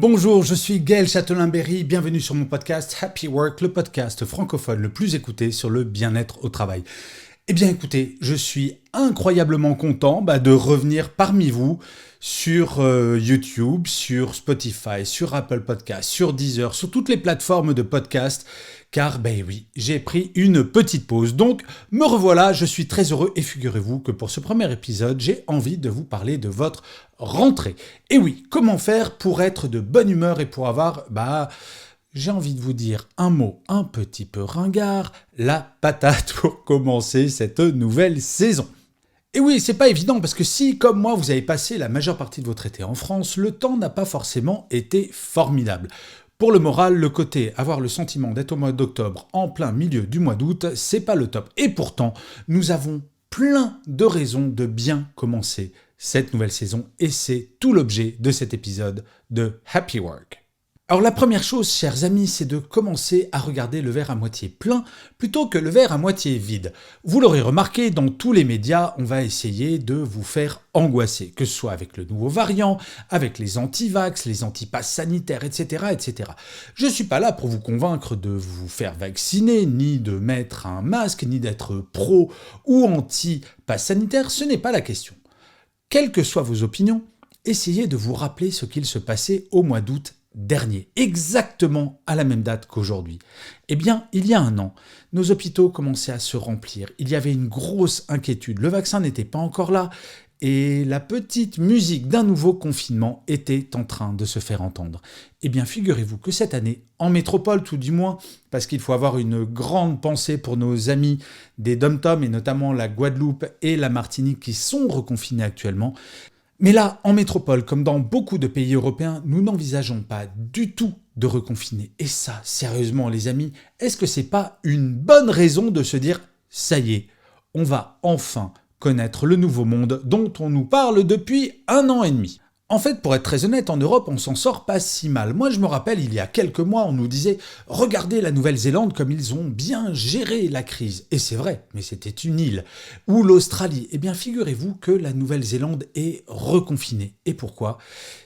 Bonjour, je suis Gaël Châtelain-Berry, bienvenue sur mon podcast Happy Work, le podcast francophone le plus écouté sur le bien-être au travail. Eh bien écoutez, je suis incroyablement content de revenir parmi vous sur YouTube, sur Spotify, sur Apple Podcasts, sur Deezer, sur toutes les plateformes de podcast, car oui, j'ai pris une petite pause. Donc me revoilà, je suis très heureux et figurez-vous que pour ce premier épisode, j'ai envie de vous parler de votre rentrée. Et oui, comment faire pour être de bonne humeur et pour avoir, j'ai envie de vous dire un mot un petit peu ringard, la patate pour commencer cette nouvelle saison. Et oui, c'est pas évident parce que si, comme moi, vous avez passé la majeure partie de votre été en France, le temps n'a pas forcément été formidable. Pour le moral, le côté avoir le sentiment d'être au mois d'octobre en plein milieu du mois d'août, c'est pas le top. Et pourtant, nous avons plein de raisons de bien commencer cette nouvelle saison et c'est tout l'objet de cet épisode de Happy Work. Alors la première chose, chers amis, c'est de commencer à regarder le verre à moitié plein plutôt que le verre à moitié vide. Vous l'aurez remarqué, dans tous les médias, on va essayer de vous faire angoisser, que ce soit avec le nouveau variant, avec les anti-vax, les anti-passes sanitaires, etc., etc. Je ne suis pas là pour vous convaincre de vous faire vacciner, ni de mettre un masque, ni d'être pro ou anti-passe sanitaire, ce n'est pas la question. Quelles que soient vos opinions, essayez de vous rappeler ce qu'il se passait au mois d'août dernier, exactement à la même date qu'aujourd'hui. Eh bien, il y a un an, nos hôpitaux commençaient à se remplir. Il y avait une grosse inquiétude. Le vaccin n'était pas encore là et la petite musique d'un nouveau confinement était en train de se faire entendre. Eh bien, figurez-vous que cette année, en métropole tout du moins, parce qu'il faut avoir une grande pensée pour nos amis des DOM-TOM et notamment la Guadeloupe et la Martinique qui sont reconfinés actuellement. Mais là, en métropole, comme dans beaucoup de pays européens, nous n'envisageons pas du tout de reconfiner. Et ça, sérieusement les amis, est-ce que c'est pas une bonne raison de se dire « ça y est, on va enfin connaître le nouveau monde dont on nous parle depuis 1 an et demi ». En fait, pour être très honnête, en Europe, on s'en sort pas si mal. Moi, je me rappelle, il y a quelques mois, on nous disait « Regardez la Nouvelle-Zélande comme ils ont bien géré la crise ». Et c'est vrai, mais c'était une île. Ou l'Australie. Eh bien, figurez-vous que la Nouvelle-Zélande est reconfinée. Et pourquoi ?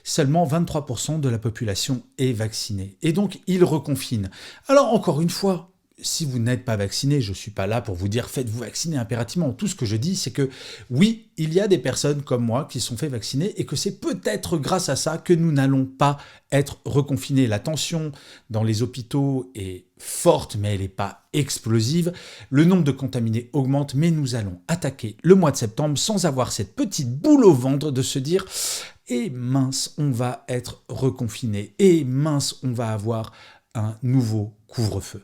Seulement 23% de la population est vaccinée. Et donc, ils reconfinent. Alors, encore une fois, si vous n'êtes pas vacciné, je ne suis pas là pour vous dire faites-vous vacciner impérativement. Tout ce que je dis, c'est que oui, il y a des personnes comme moi qui sont fait vacciner et que c'est peut-être grâce à ça que nous n'allons pas être reconfinés. La tension dans les hôpitaux est forte, mais elle n'est pas explosive. Le nombre de contaminés augmente, mais nous allons attaquer le mois de septembre sans avoir cette petite boule au ventre de se dire « et mince, on va être reconfiné, et mince, on va avoir un nouveau couvre-feu ».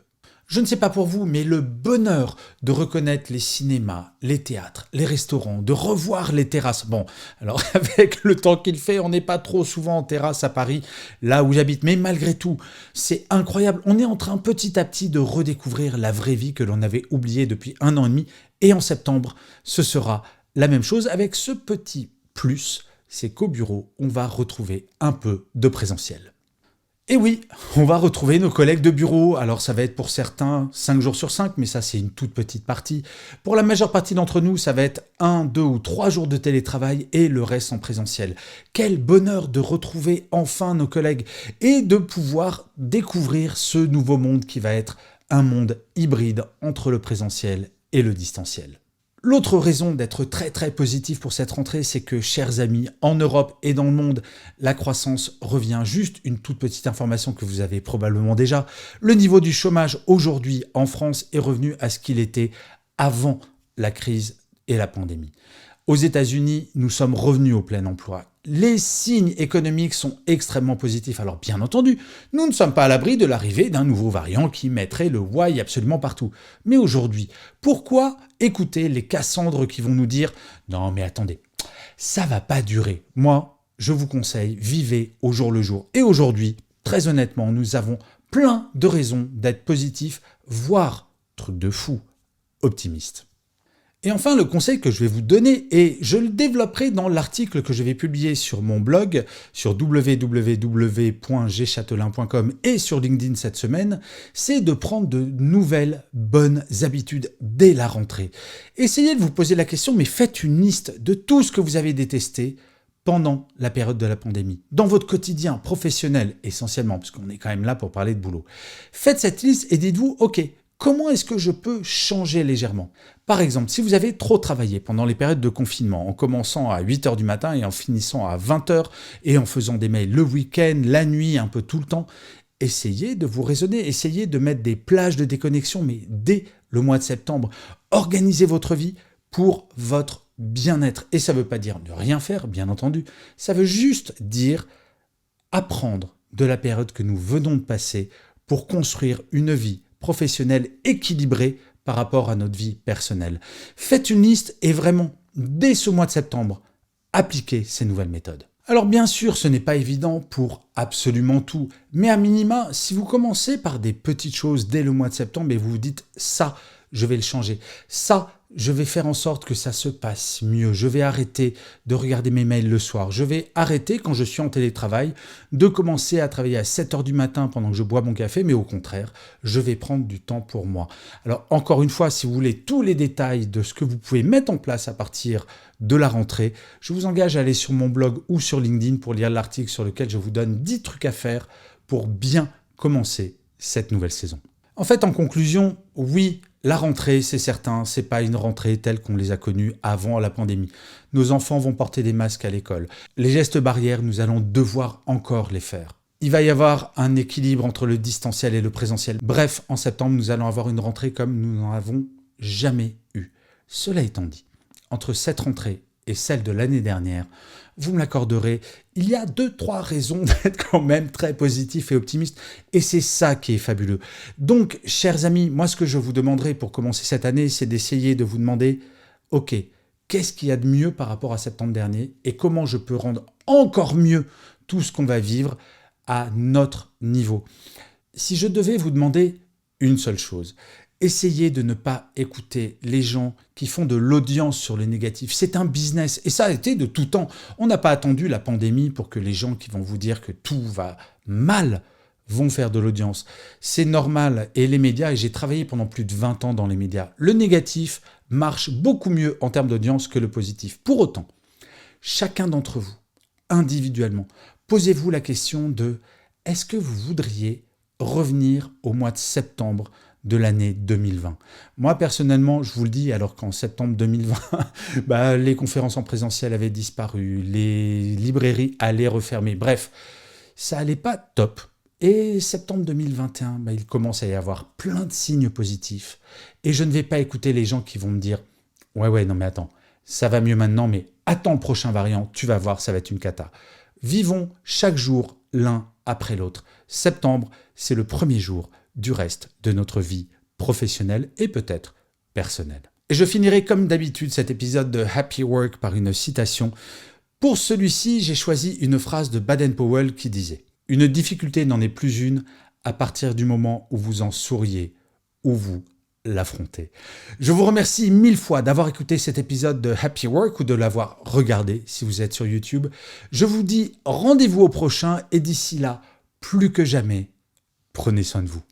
Je ne sais pas pour vous, mais le bonheur de reconnaître les cinémas, les théâtres, les restaurants, de revoir les terrasses. Bon, alors avec le temps qu'il fait, on n'est pas trop souvent en terrasse à Paris, là où j'habite. Mais malgré tout, c'est incroyable. On est en train petit à petit de redécouvrir la vraie vie que l'on avait oubliée depuis 1 an et demi. Et en septembre, ce sera la même chose avec ce petit plus, c'est qu'au bureau, on va retrouver un peu de présentiel. Et oui, on va retrouver nos collègues de bureau. Alors ça va être pour certains 5 jours sur 5, mais ça c'est une toute petite partie. Pour la majeure partie d'entre nous, ça va être 1, 2 ou 3 jours de télétravail et le reste en présentiel. Quel bonheur de retrouver enfin nos collègues et de pouvoir découvrir ce nouveau monde qui va être un monde hybride entre le présentiel et le distanciel. L'autre raison d'être très très positif pour cette rentrée, c'est que, chers amis, en Europe et dans le monde, la croissance revient. Juste une toute petite information que vous avez probablement déjà. Le niveau du chômage aujourd'hui en France est revenu à ce qu'il était avant la crise et la pandémie. Aux États-Unis, nous sommes revenus au plein emploi. Les signes économiques sont extrêmement positifs. Alors bien entendu, nous ne sommes pas à l'abri de l'arrivée d'un nouveau variant qui mettrait le why absolument partout. Mais aujourd'hui, pourquoi écouter les Cassandres qui vont nous dire « Non mais attendez, ça va pas durer ». Moi, je vous conseille, vivez au jour le jour. Et aujourd'hui, très honnêtement, nous avons plein de raisons d'être positifs, voire, truc de fou, optimistes. Et enfin, le conseil que je vais vous donner, et je le développerai dans l'article que je vais publier sur mon blog, sur www.gchatelain.com et sur LinkedIn cette semaine, c'est de prendre de nouvelles bonnes habitudes dès la rentrée. Essayez de vous poser la question, mais faites une liste de tout ce que vous avez détesté pendant la période de la pandémie, dans votre quotidien professionnel essentiellement, parce qu'on est quand même là pour parler de boulot. Faites cette liste et dites-vous, ok, comment est-ce que je peux changer légèrement? Par exemple, si vous avez trop travaillé pendant les périodes de confinement, en commençant à 8h du matin et en finissant à 20h, et en faisant des mails le week-end, la nuit, un peu tout le temps, essayez de vous raisonner, essayez de mettre des plages de déconnexion, mais dès le mois de septembre. Organisez votre vie pour votre bien-être. Et ça ne veut pas dire ne rien faire, bien entendu. Ça veut juste dire apprendre de la période que nous venons de passer pour construire une vie professionnelle équilibrée par rapport à notre vie personnelle. Faites une liste et vraiment, dès ce mois de septembre, appliquez ces nouvelles méthodes. Alors bien sûr, ce n'est pas évident pour absolument tout, mais à minima, si vous commencez par des petites choses dès le mois de septembre et vous vous dites « ça, je vais le changer », ça, je vais faire en sorte que ça se passe mieux, je vais arrêter de regarder mes mails le soir, je vais arrêter quand je suis en télétravail de commencer à travailler à 7h du matin pendant que je bois mon café, mais au contraire, je vais prendre du temps pour moi. Alors encore une fois, si vous voulez tous les détails de ce que vous pouvez mettre en place à partir de la rentrée, je vous engage à aller sur mon blog ou sur LinkedIn pour lire l'article sur lequel je vous donne 10 trucs à faire pour bien commencer cette nouvelle saison. En fait, en conclusion, oui, la rentrée, c'est certain, c'est pas une rentrée telle qu'on les a connues avant la pandémie. Nos enfants vont porter des masques à l'école. Les gestes barrières, nous allons devoir encore les faire. Il va y avoir un équilibre entre le distanciel et le présentiel. Bref, en septembre, nous allons avoir une rentrée comme nous n'en avons jamais eu. Cela étant dit, entre cette rentrée et celle de l'année dernière, vous me l'accorderez, il y a 2-3 raisons d'être quand même très positif et optimiste, et c'est ça qui est fabuleux. Donc, chers amis, moi ce que je vous demanderai pour commencer cette année, c'est d'essayer de vous demander, ok, qu'est-ce qu'il y a de mieux par rapport à septembre dernier, et comment je peux rendre encore mieux tout ce qu'on va vivre à notre niveau. Si je devais vous demander une seule chose, essayez de ne pas écouter les gens qui font de l'audience sur le négatif. C'est un business et ça a été de tout temps. On n'a pas attendu la pandémie pour que les gens qui vont vous dire que tout va mal vont faire de l'audience. C'est normal et les médias, et j'ai travaillé pendant plus de 20 ans dans les médias, le négatif marche beaucoup mieux en termes d'audience que le positif. Pour autant, chacun d'entre vous, individuellement, posez-vous la question de est-ce que vous voudriez revenir au mois de septembre de l'année 2020. Moi, personnellement, je vous le dis, alors qu'en septembre 2020, les conférences en présentiel avaient disparu, les librairies allaient refermer, bref, ça allait pas top. Et septembre 2021, il commence à y avoir plein de signes positifs. Et je ne vais pas écouter les gens qui vont me dire « Ouais, non mais attends, ça va mieux maintenant, mais attends le prochain variant, tu vas voir, ça va être une cata. » Vivons chaque jour l'un après l'autre. Septembre, c'est le premier jour du reste de notre vie professionnelle et peut-être personnelle. Et je finirai comme d'habitude cet épisode de Happy Work par une citation. Pour celui-ci, j'ai choisi une phrase de Baden-Powell qui disait « Une difficulté n'en est plus une à partir du moment où vous en souriez ou vous l'affrontez. » Je vous remercie 1000 fois d'avoir écouté cet épisode de Happy Work ou de l'avoir regardé si vous êtes sur YouTube. Je vous dis rendez-vous au prochain et d'ici là, plus que jamais, prenez soin de vous.